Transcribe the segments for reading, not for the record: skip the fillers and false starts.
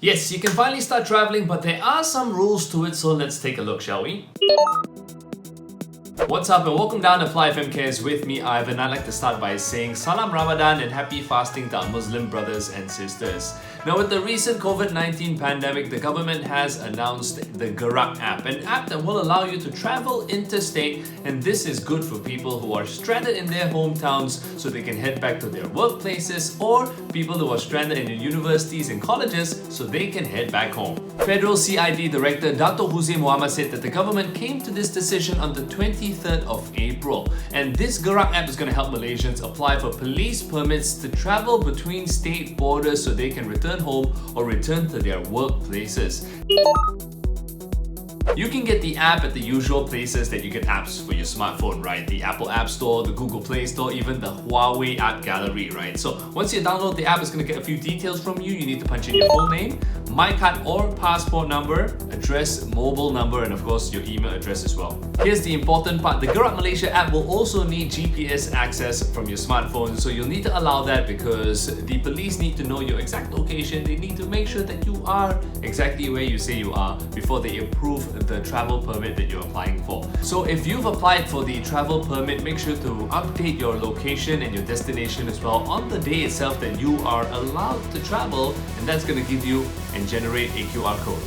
Yes, you can finally start traveling, but there are some rules to it, so let's take a look, shall we? What's up and welcome down to Fly FM Cares with me, Ivan. I'd like to start by saying Salam Ramadan and happy fasting to our Muslim brothers and sisters. Now, with the recent COVID-19 pandemic, the government has announced the Gerak app, an app that will allow you to travel interstate, and this is good for people who are stranded in their hometowns so they can head back to their workplaces, or people who are stranded in universities and colleges so they can head back home. Federal CID Director Dato' Huzaim Muhammad said that the government came to this decision on the 23rd of April, and this Gerak app is going to help Malaysians apply for police permits to travel between state borders so they can return home or return to their workplaces. You can get the app at the usual places that you get apps for your smartphone, right? The Apple App Store, the Google Play Store, even the Huawei App Gallery, right? So once you download the app, it's going to get a few details from you. You need to punch in your full name, MyCard or passport number, address, mobile number, and of course your email address as well. Here's the important part. The Gerak Malaysia app will also need GPS access from your smartphone, so you'll need to allow that because the police need to know your exact location. They need to make sure that you are exactly where you say you are before they approve the travel permit that you're applying for. So if you've applied for the travel permit, make sure to update your location and your destination as well on the day itself that you are allowed to travel, and that's going to give you and generate a QR code.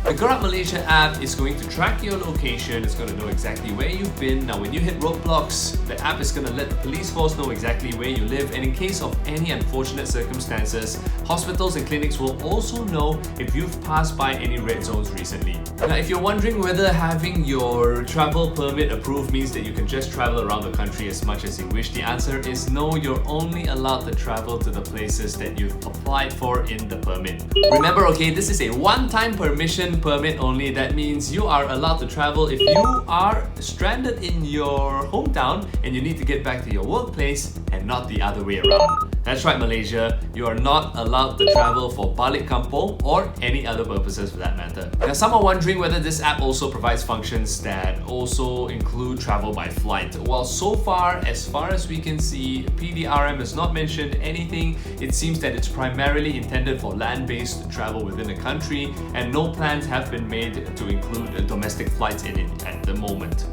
The Gerak Malaysia app is going to track your location, it's going to know exactly where you've been. Now when you hit roadblocks, the app is going to let the police force know exactly where you live, and in case of any unfortunate circumstances, hospitals and clinics will also know if you've passed by any red zones recently. Now if you're wondering whether having your travel permit approved means that you can just travel around the country as much as you wish, the answer is no. You're only allowed to travel to the places that you've applied for in the permit. Remember, okay, this is a one-time permission permit only. That means you are allowed to travel if you are stranded in your hometown and you need to get back to your workplace and not the other way around. That's right, Malaysia, you are not allowed to travel for balik kampung or any other purposes for that matter. Now some are wondering whether this app also provides functions that also include travel by flight. Well, so far as we can see, PDRM has not mentioned anything. It seems that it's primarily intended for land-based travel within the country, and no plans have been made to include domestic flights in it at the moment.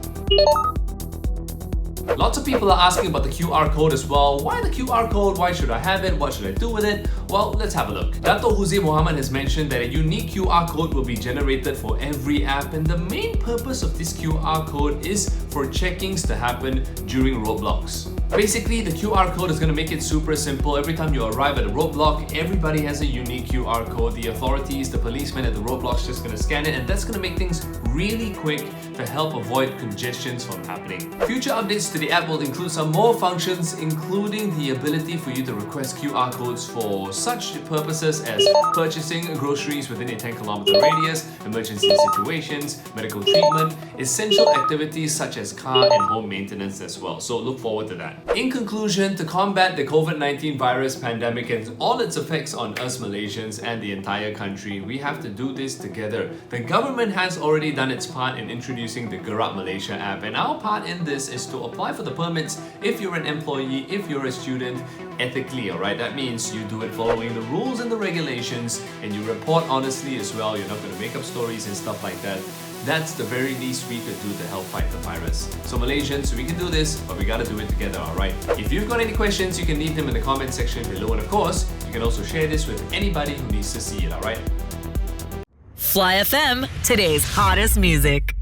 Lots of people are asking about the QR code as well. Why the QR code? Why should I have it? What should I do with it? Well, let's have a look. Dato' Huzaim Muhammad has mentioned that a unique QR code will be generated for every app, and the main purpose of this QR code is for checkings to happen during roadblocks. Basically, the QR code is going to make it super simple. Every time you arrive at a roadblock, everybody has a unique QR code. The authorities, the policemen at the roadblocks just going to scan it, and that's going to make things really quick to help avoid congestions from happening. Future updates to the app will include some more functions, including the ability for you to request QR codes for such purposes as purchasing groceries within a 10-kilometer radius, emergency situations, medical treatment, essential activities such as car and home maintenance as well. So look forward to that. In conclusion, to combat the COVID-19 virus pandemic and all its effects on us Malaysians and the entire country, we have to do this together. The government has already done its part in introducing the Gerak Malaysia app, and our part in this is to apply for the permits if you're an employee, if you're a student, ethically, alright? That means you do it following the rules and the regulations, and you report honestly as well. You're not going to make up stories and stuff like that. That's the very least we could do to help fight the virus. So Malaysians, we can do this, but we gotta do it together, alright? If you've got any questions, you can leave them in the comment section below, and of course, you can also share this with anybody who needs to see it, alright? Fly FM, today's hottest music.